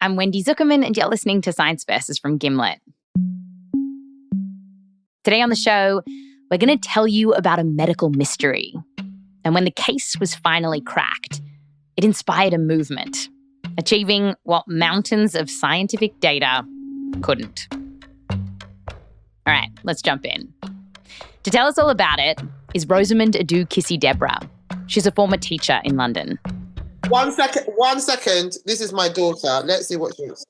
I'm Wendy Zukerman, and you're listening to Science Versus from Gimlet. Today on the show, we're going to tell you about a medical mystery. And when the case was finally cracked, it inspired a movement, achieving what mountains of scientific data couldn't. All right, let's jump in. To tell us all about it is Rosamund Adoo-Kissi-Debrah. She's a former teacher in London. One second. This is my daughter. Let's see what she is.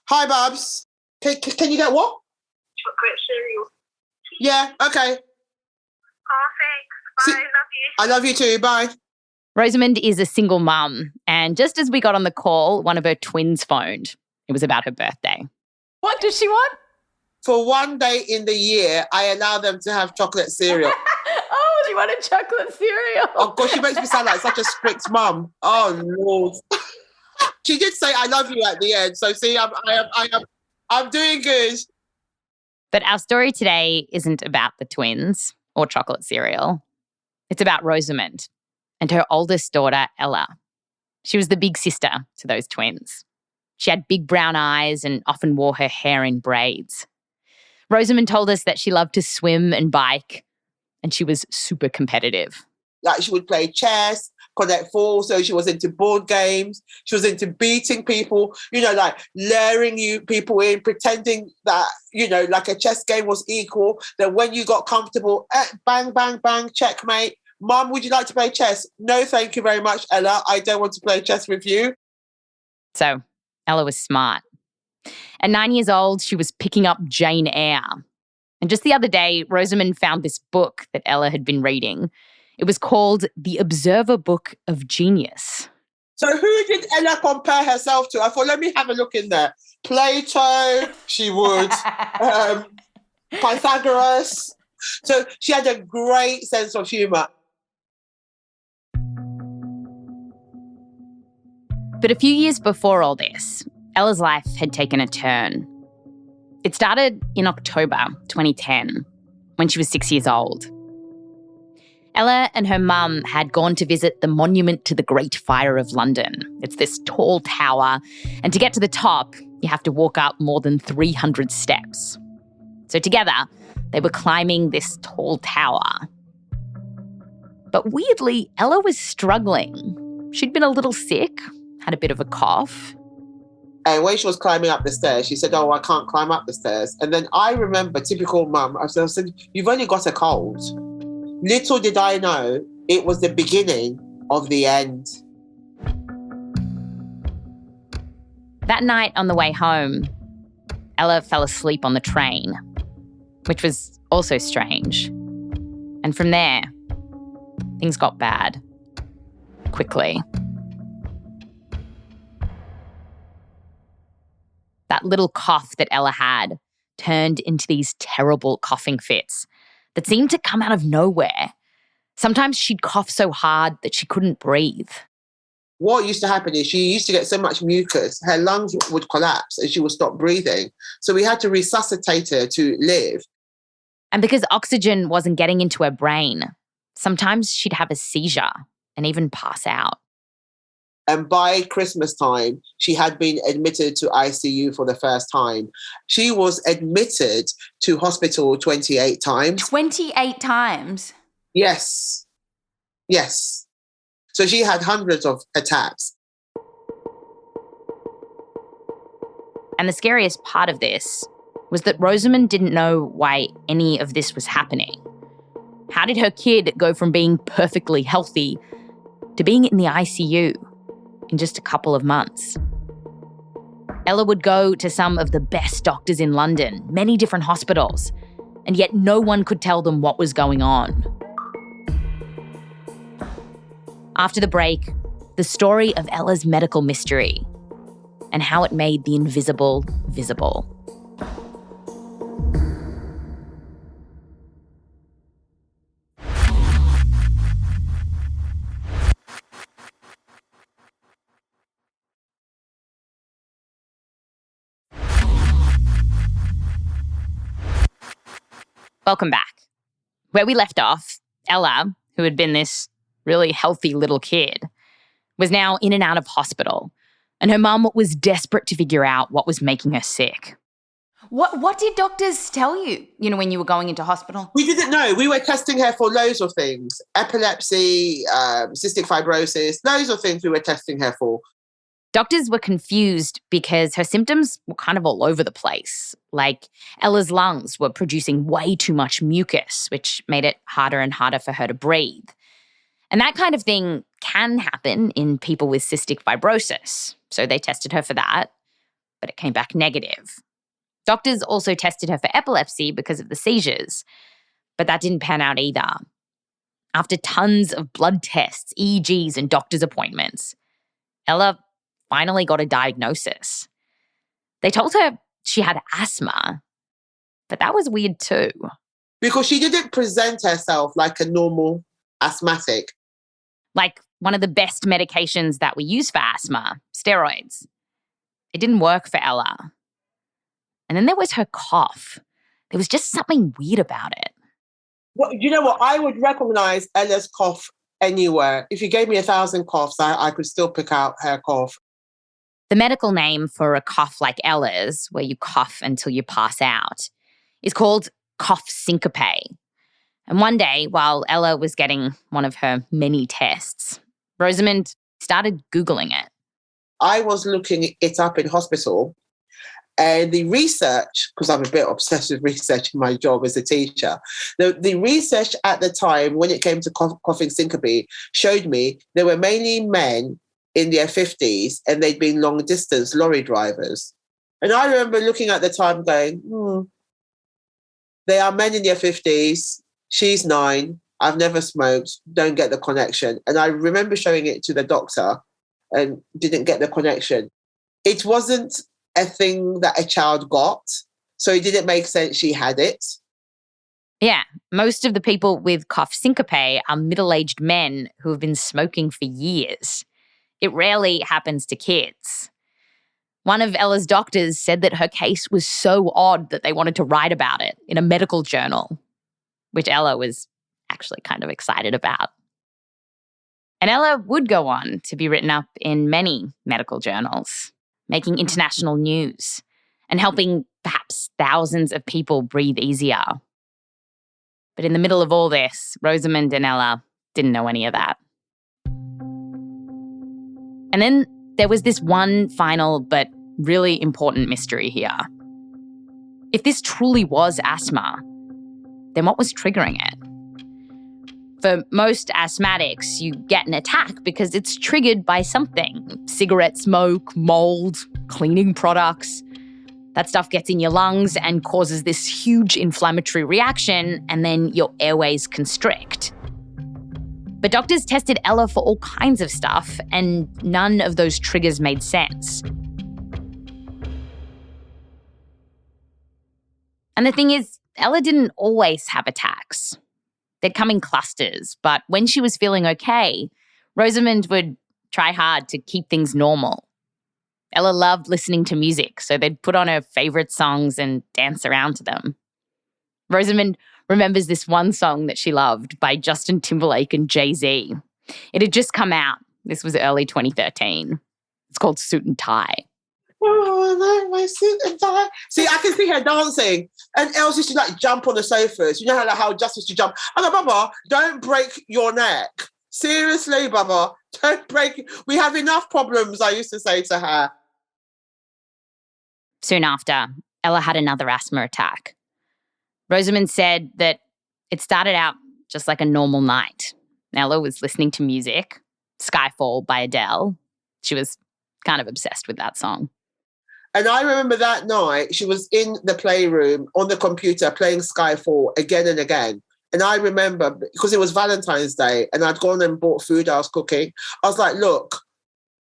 Hi, Babs. Can you get what? Chocolate cereal. Yeah, okay. Oh, thanks. Bye, love you. I love you too. Bye. Rosamund is a single mum, and just as we got on the call, one of her twins phoned. It was about her birthday. What does she want? For one day in the year, I allow them to have chocolate cereal. Oh, she wanted chocolate cereal. Oh, God, she makes me sound like such a strict mum. Oh, Lord. She did say I love you at the end. So, see, I'm doing good. But our story today isn't about the twins or chocolate cereal. It's about Rosamund and her oldest daughter, Ella. She was the big sister to those twins. She had big brown eyes and often wore her hair in braids. Rosamund told us that she loved to swim and bike, and she was super competitive. Like, she would play chess, collect balls, so she was into board games. She was into beating people, like luring people in, pretending that, like a chess game was equal. Then when you got comfortable, bang, bang, bang, checkmate. Mum, would you like to play chess? No, thank you very much, Ella. I don't want to play chess with you. So Ella was smart. At 9 years old, she was picking up Jane Eyre. And just the other day, Rosamund found this book that Ella had been reading. It was called The Observer Book of Genius. So who did Ella compare herself to? I thought, let me have a look in there. Plato, she would. Pythagoras. So she had a great sense of humour. But a few years before all this, Ella's life had taken a turn. It started in October 2010, when she was 6 years old. Ella and her mum had gone to visit the Monument to the Great Fire of London. It's this tall tower, and to get to the top, you have to walk up more than 300 steps. So together, they were climbing this tall tower. But weirdly, Ella was struggling. She'd been a little sick, had a bit of a cough. And when she was climbing up the stairs, she said, oh, I can't climb up the stairs. And then I remember, typical mum, I said, you've only got a cold. Little did I know, it was the beginning of the end. That night on the way home, Ella fell asleep on the train, which was also strange. And from there, things got bad. Quickly. That little cough that Ella had turned into these terrible coughing fits that seemed to come out of nowhere. Sometimes she'd cough so hard that she couldn't breathe. What used to happen is she used to get so much mucus, her lungs would collapse and she would stop breathing. So we had to resuscitate her to live. And because oxygen wasn't getting into her brain, sometimes she'd have a seizure and even pass out. And by Christmas time, she had been admitted to ICU for the first time. She was admitted to hospital 28 times. 28 times? Yes. Yes. So she had hundreds of attacks. And the scariest part of this was that Rosamund didn't know why any of this was happening. How did her kid go from being perfectly healthy to being in the ICU in just a couple of months? Ella would go to some of the best doctors in London, many different hospitals, and yet no one could tell them what was going on. After the break, the story of Ella's medical mystery and how it made the invisible visible. Welcome back. Where we left off, Ella, who had been this really healthy little kid, was now in and out of hospital, And her mum was desperate to figure out what was making her sick. What did doctors tell you, when you were going into hospital? We didn't know. We were testing her for loads of things. Epilepsy, cystic fibrosis, loads of things we were testing her for. Doctors were confused because her symptoms were kind of all over the place. Like Ella's lungs were producing way too much mucus, which made it harder and harder for her to breathe. And that kind of thing can happen in people with cystic fibrosis. So they tested her for that, but it came back negative. Doctors also tested her for epilepsy because of the seizures, but that didn't pan out either. After tons of blood tests, EEGs, and doctor's appointments, Ella finally got a diagnosis. They told her she had asthma, but that was weird too. Because she didn't present herself like a normal asthmatic. Like one of the best medications that we use for asthma, steroids. It didn't work for Ella. And then there was her cough. There was just something weird about it. Well, you know what? I would recognise Ella's cough anywhere. If you gave me 1,000 coughs, I could still pick out her cough. The medical name for a cough like Ella's, where you cough until you pass out, is called cough syncope. And one day, while Ella was getting one of her many tests, Rosamund started Googling it. I was looking it up in hospital, and the research, because I'm a bit obsessed with research in my job as a teacher, the research at the time when it came to coughing syncope showed me there were mainly men in their 50s and they'd been long-distance lorry drivers. And I remember looking at the time going, they are men in their 50s, she's 9, I've never smoked, don't get the connection. And I remember showing it to the doctor and didn't get the connection. It wasn't a thing that a child got, so it didn't make sense she had it. Yeah, most of the people with cough syncope are middle-aged men who have been smoking for years. It rarely happens to kids. One of Ella's doctors said that her case was so odd that they wanted to write about it in a medical journal, which Ella was actually kind of excited about. And Ella would go on to be written up in many medical journals, making international news and helping perhaps thousands of people breathe easier. But in the middle of all this, Rosamund and Ella didn't know any of that. And then there was this one final but really important mystery here. If this truly was asthma, then what was triggering it? For most asthmatics, you get an attack because it's triggered by something. Cigarette smoke, mold, cleaning products. That stuff gets in your lungs and causes this huge inflammatory reaction, and then your airways constrict. But doctors tested Ella for all kinds of stuff, and none of those triggers made sense. And the thing is, Ella didn't always have attacks. They'd come in clusters, but when she was feeling okay, Rosamund would try hard to keep things normal. Ella loved listening to music, so they'd put on her favourite songs and dance around to them. Rosamund remembers this one song that she loved by Justin Timberlake and Jay-Z. It had just come out. This was early 2013. It's called Suit and Tie. Oh, I like my suit and tie. See, I can see her dancing. And Elsie used to like jump on the sofas. You know how Justin used to jump? I'm like, Baba, don't break your neck. Seriously, Baba, don't break. We have enough problems, I used to say to her. Soon after, Ella had another asthma attack. Rosamund said that it started out just like a normal night. Ella was listening to music, Skyfall by Adele. She was kind of obsessed with that song. And I remember that night, she was in the playroom on the computer playing Skyfall again and again. And I remember, because it was Valentine's Day and I'd gone and bought food I was cooking, I was like, look,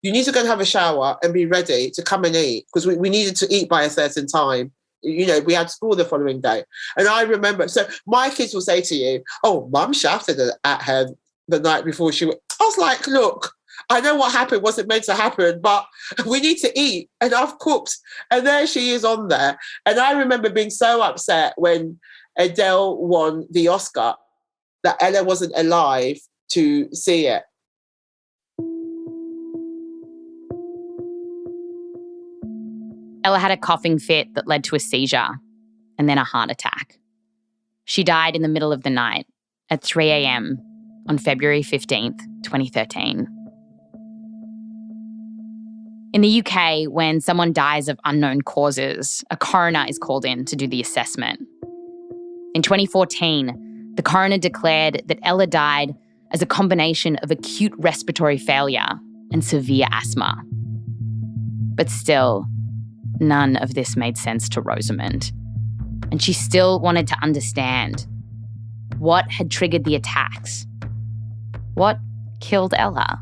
you need to go and have a shower and be ready to come and eat, because we needed to eat by a certain time. You know, we had school the following day. And I remember, so my kids will say to you, oh, Mum shouted at her the night before she went. I was like, look, I know what happened wasn't meant to happen, but we need to eat. And I've cooked. And there she is on there. And I remember being so upset when Adele won the Oscar that Ella wasn't alive to see it. Ella had a coughing fit that led to a seizure and then a heart attack. She died in the middle of the night at 3 a.m. on February 15th, 2013. In the UK, when someone dies of unknown causes, a coroner is called in to do the assessment. In 2014, the coroner declared that Ella died as a combination of acute respiratory failure and severe asthma. But still, none of this made sense to Rosamund. And she still wanted to understand what had triggered the attacks. What killed Ella?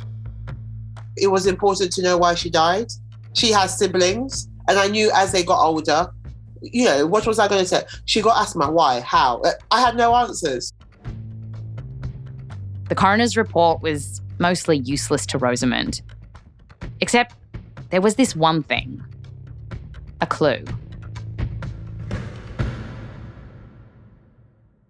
It was important to know why she died. She has siblings, and I knew as they got older, what was I going to say? She got asthma. Why? How? I had no answers. The coroner's report was mostly useless to Rosamund. Except there was this one thing. A clue.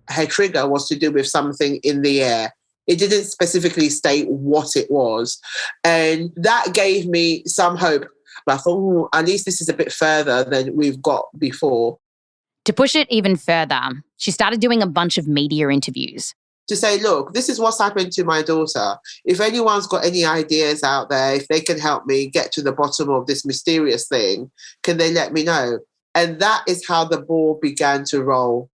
Her trigger was to do with something in the air. It didn't specifically state what it was. And that gave me some hope. I thought, at least this is a bit further than we've got before. To push it even further, she started doing a bunch of media interviews. To say, look, this is what's happened to my daughter. If anyone's got any ideas out there, if they can help me get to the bottom of this mysterious thing, can they let me know? And that is how the ball began to roll.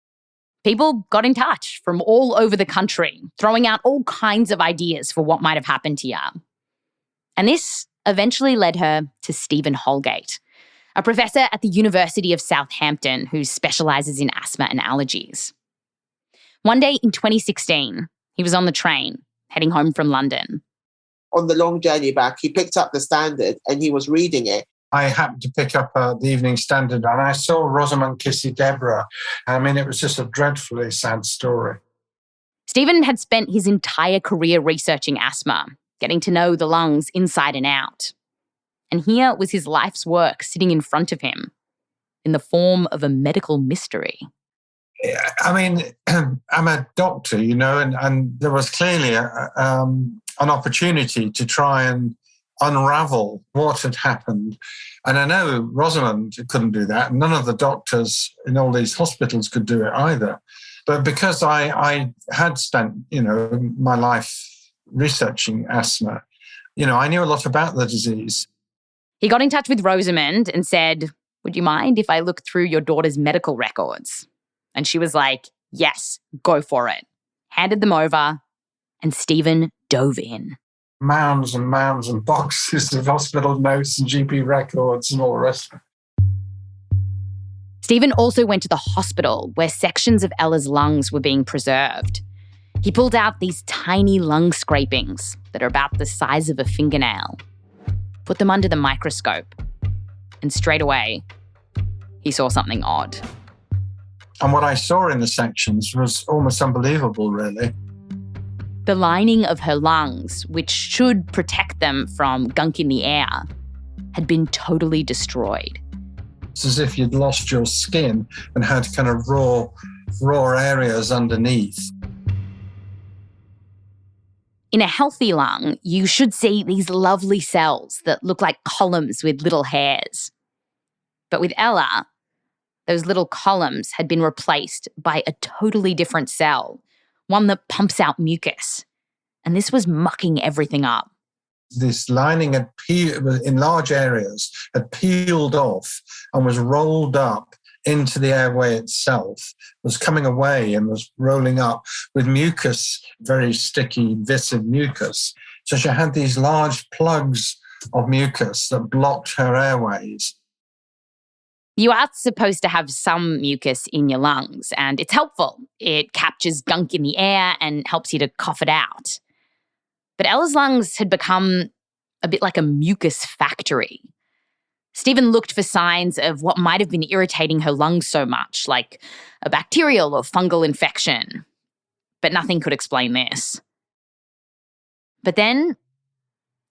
People got in touch from all over the country, throwing out all kinds of ideas for what might have happened to her. And this eventually led her to Stephen Holgate, a professor at the University of Southampton who specialises in asthma and allergies. One day in 2016, he was on the train, heading home from London. On the long journey back, he picked up the Standard and he was reading it. I happened to pick up the Evening Standard and I saw Rosamund-Kissi-Debrah. I mean, it was just a dreadfully sad story. Stephen had spent his entire career researching asthma, getting to know the lungs inside and out. And here was his life's work sitting in front of him in the form of a medical mystery. I mean, I'm a doctor, and there was clearly an opportunity to try and unravel what had happened. And I know Rosamund couldn't do that. None of the doctors in all these hospitals could do it either. But because I had spent, my life researching asthma, I knew a lot about the disease. He got in touch with Rosamund and said, "Would you mind if I look through your daughter's medical records?" And she was like, "Yes, go for it." Handed them over, and Stephen dove in. Mounds and mounds and boxes of hospital notes and GP records and all the rest of it. Stephen also went to the hospital where sections of Ella's lungs were being preserved. He pulled out these tiny lung scrapings that are about the size of a fingernail, put them under the microscope, and straight away, he saw something odd. And what I saw in the sections was almost unbelievable, really. The lining of her lungs, which should protect them from gunk in the air, had been totally destroyed. It's as if you'd lost your skin and had kind of raw areas underneath. In a healthy lung, you should see these lovely cells that look like columns with little hairs. But with Ella, those little columns had been replaced by a totally different cell, one that pumps out mucus. And this was mucking everything up. This lining in large areas had peeled off and was rolled up into the airway itself, was coming away and was rolling up with mucus, very sticky, viscid mucus. So she had these large plugs of mucus that blocked her airways. You are supposed to have some mucus in your lungs, and it's helpful. It captures gunk in the air and helps you to cough it out. But Ella's lungs had become a bit like a mucus factory. Stephen looked for signs of what might have been irritating her lungs so much, like a bacterial or fungal infection. But nothing could explain this. But then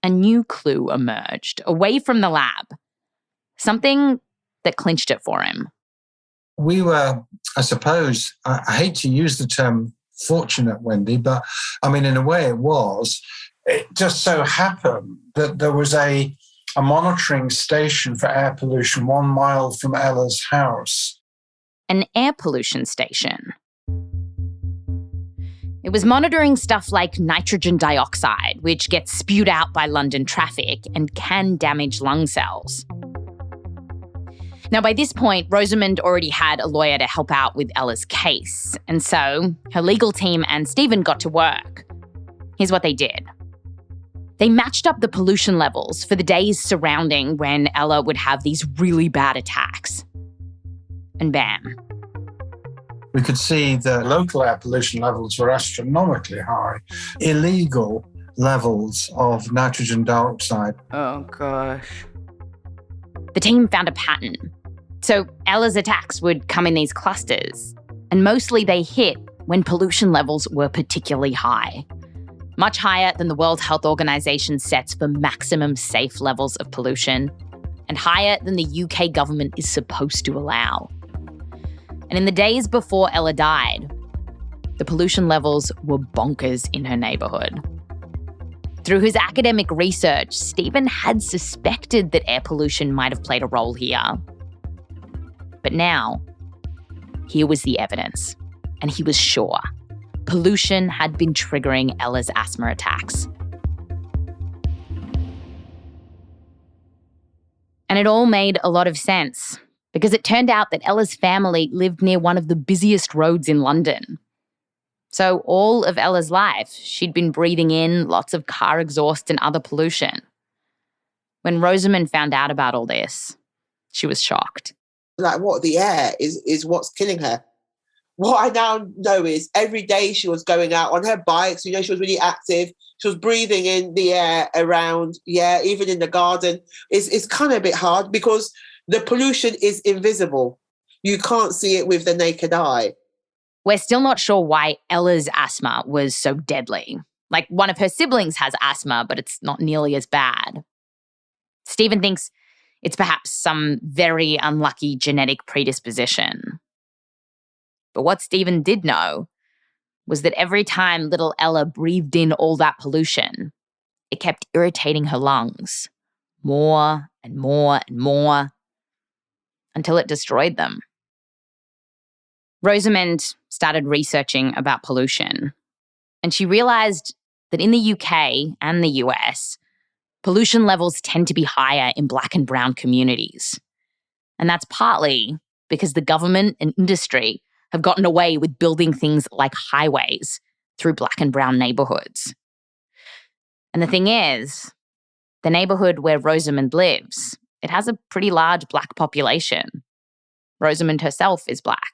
a new clue emerged away from the lab. Something that clinched it for him. We were, I suppose, I hate to use the term fortunate, Wendy, but I mean, in a way it was. It just so happened that there was a a monitoring station for air pollution 1 mile from Ella's house. An air pollution station. It was monitoring stuff like nitrogen dioxide, which gets spewed out by London traffic and can damage lung cells. Now, by this point, Rosamund already had a lawyer to help out with Ella's case, and so her legal team and Stephen got to work. Here's what they did. They matched up the pollution levels for the days surrounding when Ella would have these really bad attacks. And bam. We could see the local air pollution levels were astronomically high. Illegal levels of nitrogen dioxide. Oh, gosh. The team found a pattern. So Ella's attacks would come in these clusters, and mostly they hit when pollution levels were particularly high. Much higher than the World Health Organization sets for maximum safe levels of pollution, and higher than the UK government is supposed to allow. And in the days before Ella died, the pollution levels were bonkers in her neighbourhood. Through his academic research, Stephen had suspected that air pollution might have played a role here. But now, here was the evidence, and he was sure. Pollution had been triggering Ella's asthma attacks. And it all made a lot of sense, because it turned out that Ella's family lived near one of the busiest roads in London. So all of Ella's life, she'd been breathing in lots of car exhaust and other pollution. When Rosamund found out about all this, she was shocked. Like, what, the air is what's killing her. What I now know is every day she was going out on her bikes, she was really active. She was breathing in the air around, even in the garden. It's kind of a bit hard because the pollution is invisible. You can't see it with the naked eye. We're still not sure why Ella's asthma was so deadly. Like, one of her siblings has asthma, but it's not nearly as bad. Stephen thinks it's perhaps some very unlucky genetic predisposition. But what Stephen did know was that every time little Ella breathed in all that pollution, it kept irritating her lungs more and more and more until it destroyed them. Rosamund started researching about pollution, and she realised that in the UK and the US, pollution levels tend to be higher in Black and brown communities. And that's partly because the government and industry have gotten away with building things like highways through Black and brown neighbourhoods. And the thing is, the neighbourhood where Rosamund lives, it has a pretty large Black population. Rosamund herself is Black.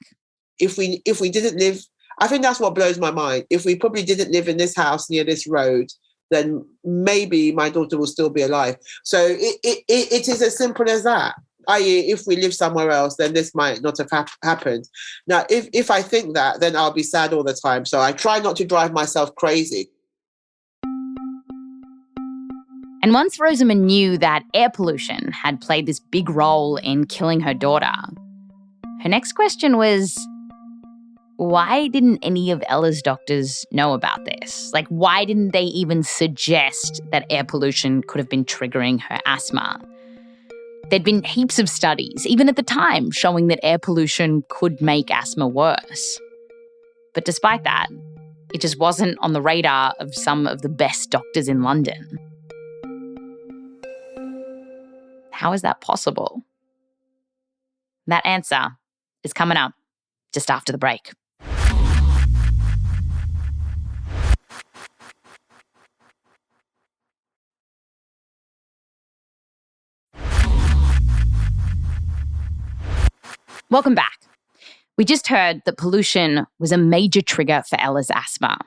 If we didn't live, I think that's what blows my mind. If we probably didn't live in this house near this road, then maybe my daughter will still be alive. So it is as simple as that. I.e., if we live somewhere else, then this might not have happened. Now, if I think that, then I'll be sad all the time. So I try not to drive myself crazy. And once Rosamund knew that air pollution had played this big role in killing her daughter, her next question was, why didn't any of Ella's doctors know about this? Like, why didn't they even suggest that air pollution could have been triggering her asthma? There'd been heaps of studies, even at the time, showing that air pollution could make asthma worse. But despite that, it just wasn't on the radar of some of the best doctors in London. How is that possible? That answer is coming up just after the break. Welcome back. We just heard that pollution was a major trigger for Ella's asthma.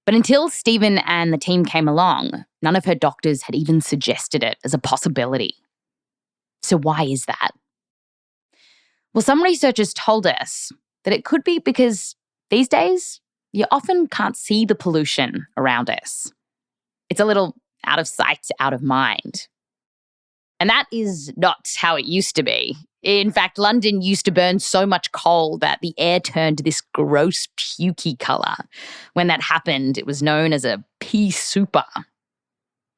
But until Stephen and the team came along, none of her doctors had even suggested it as a possibility. So why is that? Well, some researchers told us that it could be because these days you often can't see the pollution around us. It's a little out of sight, out of mind. And that is not how it used to be. In fact, London used to burn so much coal that the air turned this gross pukey colour. When that happened, it was known as a pea super.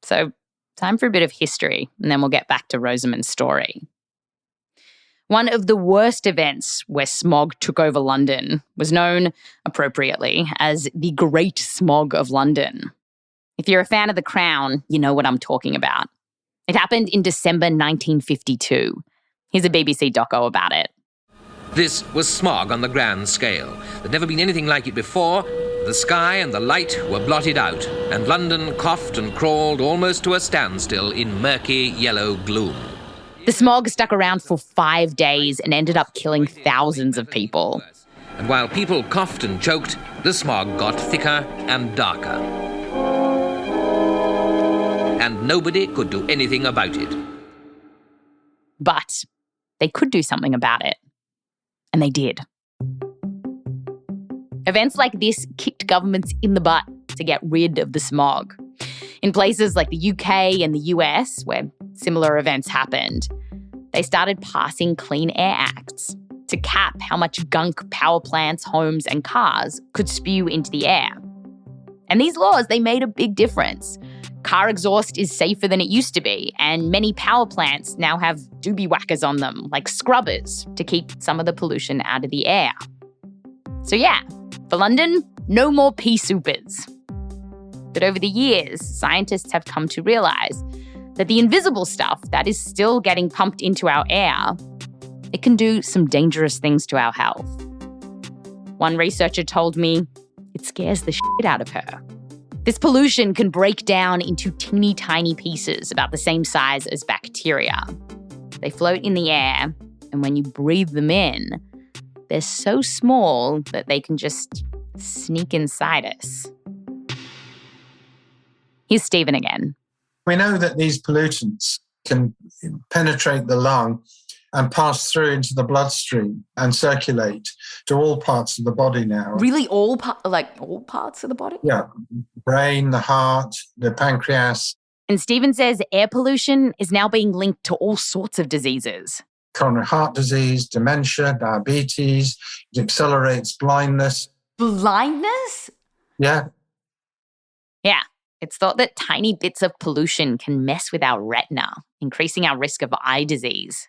So time for a bit of history, and then we'll get back to Rosamund's story. One of the worst events where smog took over London was known, appropriately, as the Great Smog of London. If you're a fan of The Crown, you know what I'm talking about. It happened in December 1952. Here's a BBC doco about it. This was smog on the grand scale. There'd never been anything like it before. The sky and the light were blotted out, and London coughed and crawled almost to a standstill in murky yellow gloom. The smog stuck around for 5 days and ended up killing thousands of people. And while people coughed and choked, the smog got thicker and darker. And nobody could do anything about it. But they could do something about it. And they did. Events like this kicked governments in the butt to get rid of the smog. In places like the UK and the US, where similar events happened, they started passing Clean Air Acts to cap how much gunk power plants, homes and cars could spew into the air. And these laws, they made a big difference. Car exhaust is safer than it used to be, and many power plants now have doobie whackers on them, like scrubbers, to keep some of the pollution out of the air. So yeah, for London, no more pea soupers. But over the years, scientists have come to realise that the invisible stuff that is still getting pumped into our air, it can do some dangerous things to our health. One researcher told me it scares the shit out of her. This pollution can break down into teeny tiny pieces about the same size as bacteria. They float in the air, and when you breathe them in, they're so small that they can just sneak inside us. Here's Stephen again. We know that these pollutants can penetrate the lung and pass through into the bloodstream and circulate to all parts of the body now. Really, all parts of the body? Yeah, brain, the heart, the pancreas. And Stephen says air pollution is now being linked to all sorts of diseases. Coronary heart disease, dementia, diabetes. It accelerates blindness. Blindness? Yeah. Yeah. It's thought that tiny bits of pollution can mess with our retina, increasing our risk of eye disease.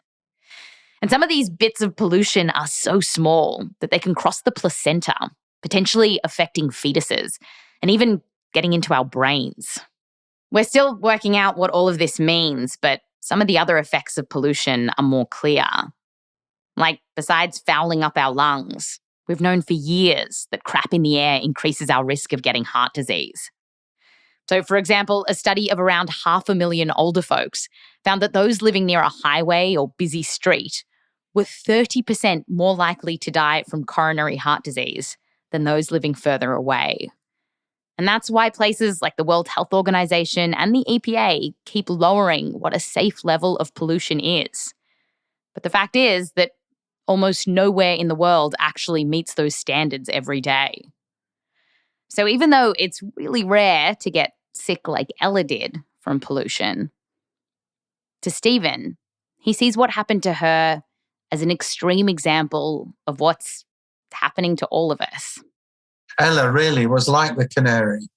And some of these bits of pollution are so small that they can cross the placenta, potentially affecting fetuses and even getting into our brains. We're still working out what all of this means, but some of the other effects of pollution are more clear. Like, besides fouling up our lungs, we've known for years that crap in the air increases our risk of getting heart disease. So, for example, a study of around 500,000 older folks found that those living near a highway or busy street were 30% more likely to die from coronary heart disease than those living further away. And that's why places like the World Health Organization and the EPA keep lowering what a safe level of pollution is. But the fact is that almost nowhere in the world actually meets those standards every day. So even though it's really rare to get sick like Ella did from pollution, to Stephen, he sees what happened to her as an extreme example of what's happening to all of us. Ella really was like the canary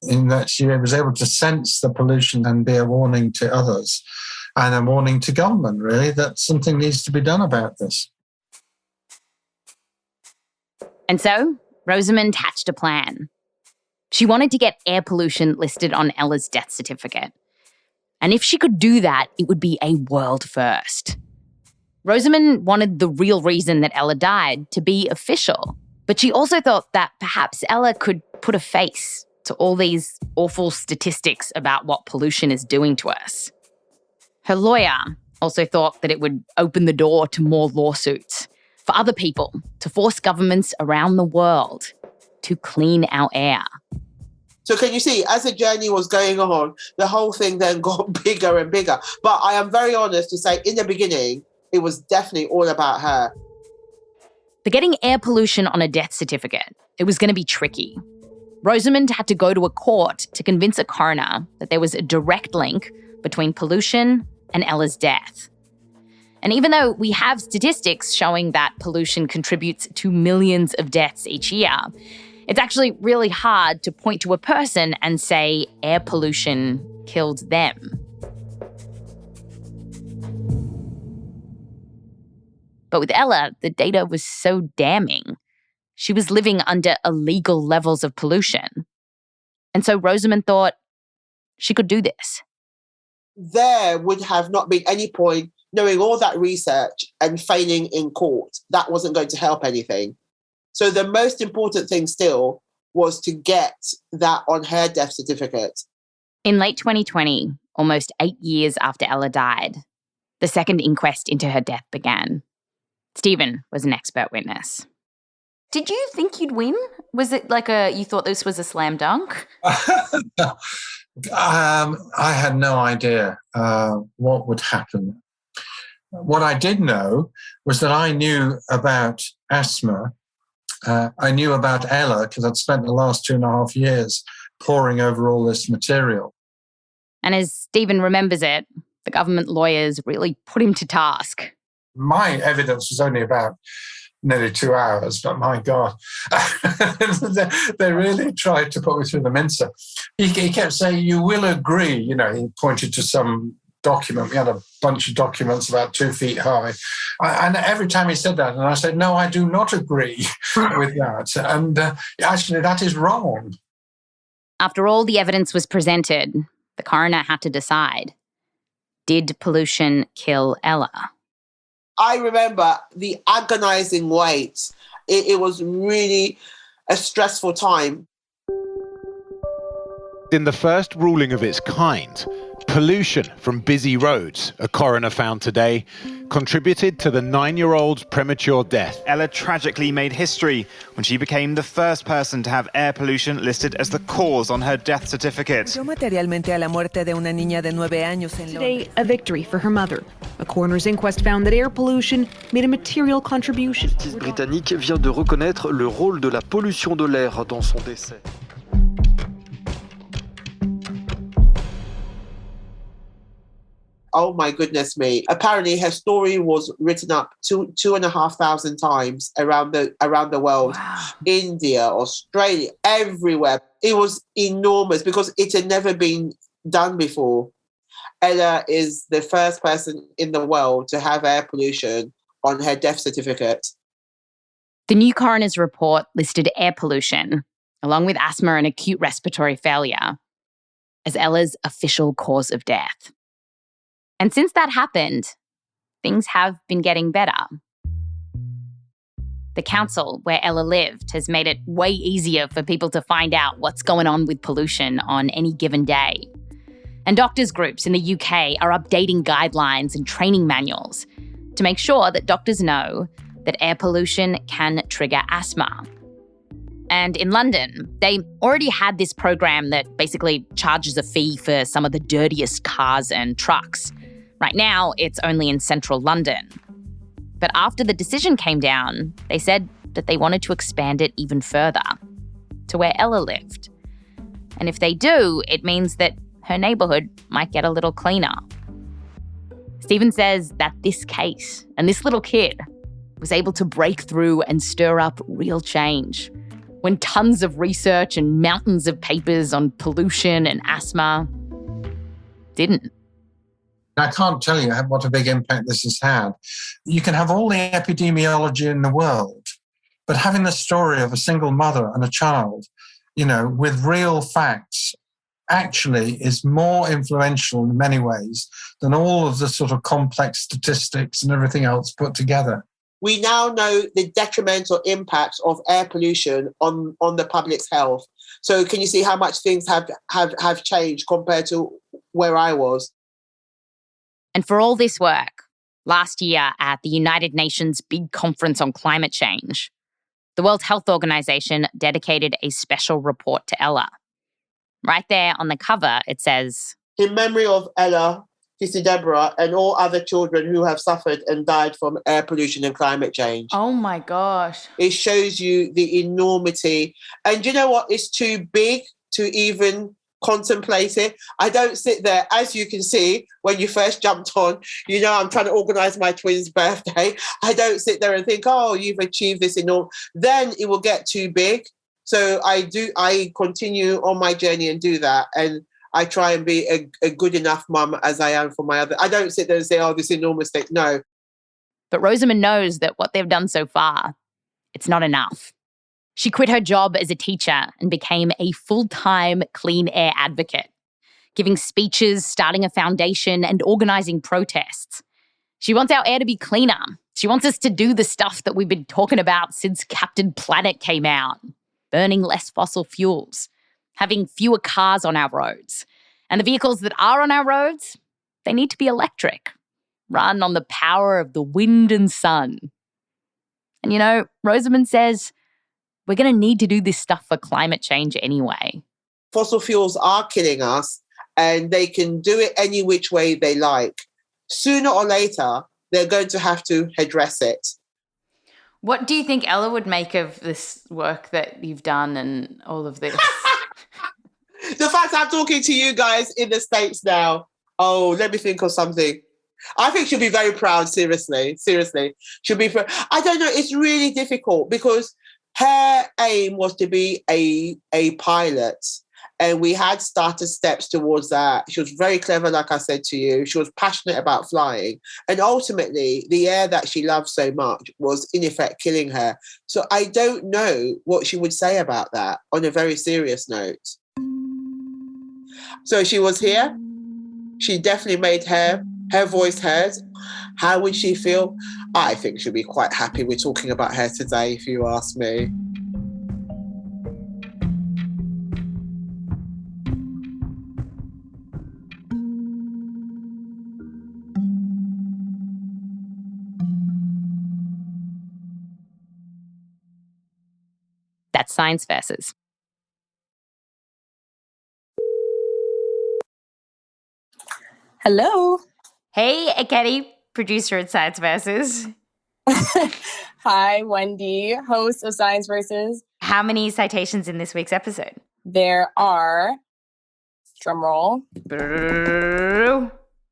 in that she was able to sense the pollution and be a warning to others and a warning to government, really, that something needs to be done about this. And so Rosamund hatched a plan. She wanted to get air pollution listed on Ella's death certificate. And if she could do that, it would be a world first. Rosamund wanted the real reason that Ella died to be official, but she also thought that perhaps Ella could put a face to all these awful statistics about what pollution is doing to us. Her lawyer also thought that it would open the door to more lawsuits for other people to force governments around the world to clean our air. So can you see, as the journey was going on, the whole thing then got bigger and bigger. But I am very honest to say, in the beginning, it was definitely all about her. But getting air pollution on a death certificate, it was going to be tricky. Rosamund had to go to a court to convince a coroner that there was a direct link between pollution and Ella's death. And even though we have statistics showing that pollution contributes to millions of deaths each year, it's actually really hard to point to a person and say air pollution killed them. But with Ella, the data was so damning. She was living under illegal levels of pollution. And so Rosamund thought she could do this. There would have not been any point knowing all that research and failing in court. That wasn't going to help anything. So the most important thing still was to get that on her death certificate. In late 2020, almost 8 years after Ella died, the second inquest into her death began. Stephen was an expert witness. Did you think you'd win? Was it like you thought this was a slam dunk? I had no idea what would happen. What I did know was that I knew about asthma. I knew about Ella because I'd spent the last 2.5 years poring over all this material. And as Stephen remembers it, the government lawyers really put him to task. My evidence was only about nearly 2 hours, but my God, they really tried to put me through the mincer. He kept saying, "You will agree," he pointed to some document. We had a bunch of documents about 2 feet high. And every time he said that, and I said, "No, I do not agree with that." And actually, that is wrong. After all the evidence was presented, the coroner had to decide, did pollution kill Ella? I remember the agonizing wait. It was really a stressful time. In the first ruling of its kind, pollution from busy roads, a coroner found today, contributed to the 9-year-old's premature death. Ella tragically made history when she became the first person to have air pollution listed as the cause on her death certificate. Today, a victory for her mother. A coroner's inquest found that air pollution made a material contribution. La justice britannique vient de reconnaître le rôle de la pollution de l'air dans son décès. Oh my goodness me. Apparently her story was written up 2,500 times around the world. Wow. India, Australia, everywhere. It was enormous because it had never been done before. Ella is the first person in the world to have air pollution on her death certificate. The new coroner's report listed air pollution, along with asthma and acute respiratory failure, as Ella's official cause of death. And since that happened, things have been getting better. The council where Ella lived has made it way easier for people to find out what's going on with pollution on any given day. And doctors' groups in the UK are updating guidelines and training manuals to make sure that doctors know that air pollution can trigger asthma. And in London, they already had this program that basically charges a fee for some of the dirtiest cars and trucks. Right now, it's only in central London. But after the decision came down, they said that they wanted to expand it even further, to where Ella lived. And if they do, it means that her neighbourhood might get a little cleaner. Stephen says that this case and this little kid was able to break through and stir up real change, when tons of research and mountains of papers on pollution and asthma didn't. I can't tell you what a big impact this has had. You can have all the epidemiology in the world, but having the story of a single mother and a child, with real facts, actually is more influential in many ways than all of the sort of complex statistics and everything else put together. We now know the detrimental impacts of air pollution on the public's health. So can you see how much things have changed compared to where I was? And for all this work, last year at the United Nations big conference on climate change, the World Health Organization dedicated a special report to Ella. Right there on the cover, it says, "In memory of Adoo-Kissi-Debrah and all other children who have suffered and died from air pollution and climate change." Oh my gosh. It shows you the enormity. And you know what? It's too big to even contemplate it. I don't sit there, as you can see, when you first jumped on, I'm trying to organise my twin's birthday. I don't sit there and think, oh, you've achieved this enormous. Then it will get too big. So I continue on my journey and do that. And I try and be a good enough mum as I am for my other. I don't sit there and say, oh, this enormous thing. No. But Rosamund knows that what they've done so far, it's not enough. She quit her job as a teacher and became a full-time clean air advocate, giving speeches, starting a foundation, and organising protests. She wants our air to be cleaner. She wants us to do the stuff that we've been talking about since Captain Planet came out. Burning less fossil fuels, having fewer cars on our roads. And the vehicles that are on our roads, they need to be electric, run on the power of the wind and sun. And you know, Rosamund says, we're going to need to do this stuff for climate change anyway. Fossil fuels are killing us, and they can do it any which way they like. Sooner or later, they're going to have to address it. What do you think Ella would make of this work that you've done and all of this? The fact I'm talking to you guys in the States now. Oh, let me think of something. I think she'll be very proud, seriously. She'll be proud. I don't know, it's really difficult because her aim was to be a pilot, and we had started steps towards that. She was very clever, like I said to you. She was passionate about flying. And ultimately, the air that she loved so much was, in effect, killing her. So I don't know what she would say about that on a very serious note. So she was here. She definitely made her voice heard. How would she feel? I think she'll be quite happy we're talking about her today, if you ask me. That's Science Versus. Hello. Hey, Ekedi, producer at Science Versus. Hi, Wendy, host of Science Versus. How many citations in this week's episode? There are, drumroll,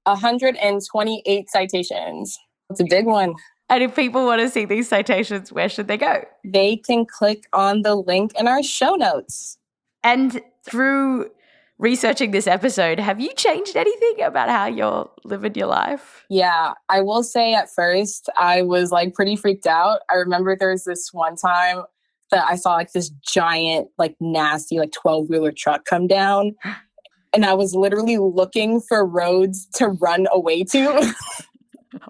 128 citations. It's a big one. And if people want to see these citations, where should they go? They can click on the link in our show notes. And through researching this episode, have you changed anything about how you're living your life? Yeah, I will say at first I was like pretty freaked out. I remember there was this one time that I saw like this giant, like nasty, like 12-wheeler truck come down. And I was literally looking for roads to run away to.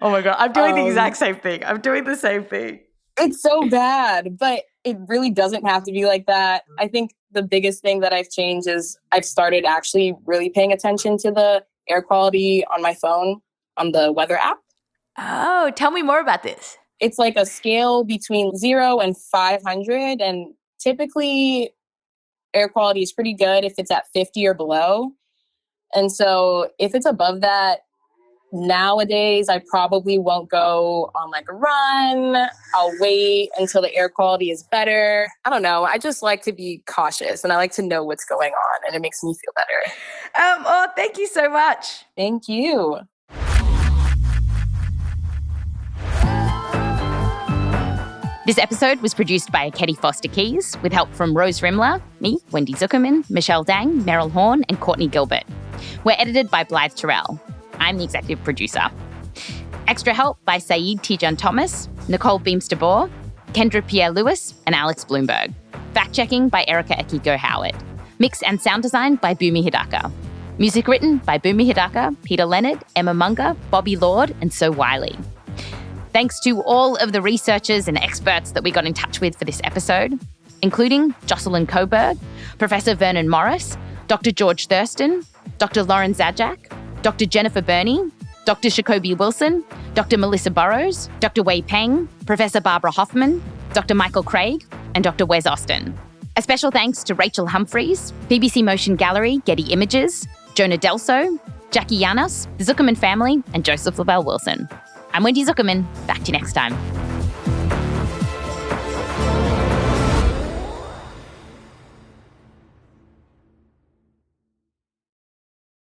Oh my God, I'm doing the exact same thing. I'm doing the same thing. It's so bad, but it really doesn't have to be like that. I think the biggest thing that I've changed is I've started actually really paying attention to the air quality on my phone, on the weather app. Oh, tell me more about this. It's like a scale between 0 and 500. And typically air quality is pretty good if it's at 50 or below. And so if it's above that, nowadays, I probably won't go on like a run. I'll wait until the air quality is better. I don't know. I just like to be cautious and I like to know what's going on, and it makes me feel better. Oh, thank you so much. Thank you. This episode was produced by Ekedi Fausther-Keeys with help from Rose Rimler, me, Wendy Zukerman, Michelle Dang, Meryl Horn, and Courtney Gilbert. We're edited by Blythe Terrell. I'm the executive producer. Extra help by Tejan-Thomas, Nicole Beemsterboer, Kendra Pierre-Louis, and Alex Blumberg. Fact-checking by Erica Akiko Howard. Mix and sound design by Bumi Hidaka. Music written by Bumi Hidaka, Peter Leonard, Emma Munger, Bobby Lord, and SoWylie. Thanks to all of the researchers and experts that we got in touch with for this episode, including Jocelyn Coburg, Professor Vernon Morris, Dr. George Thurston, Dr. Lauren Zajac, Dr. Jennifer Burney, Dr. Shakobi Wilson, Dr. Melissa Burrows, Dr. Wei Peng, Professor Barbara Hoffman, Dr. Michael Craig, and Dr. Wes Austin. A special thanks to Rachel Humphreys, BBC Motion Gallery, Getty Images, Jonah Delso, Jackie Yanos, the Zukerman family, and Joseph Lavelle Wilson. I'm Wendy Zukerman. Back to you next time.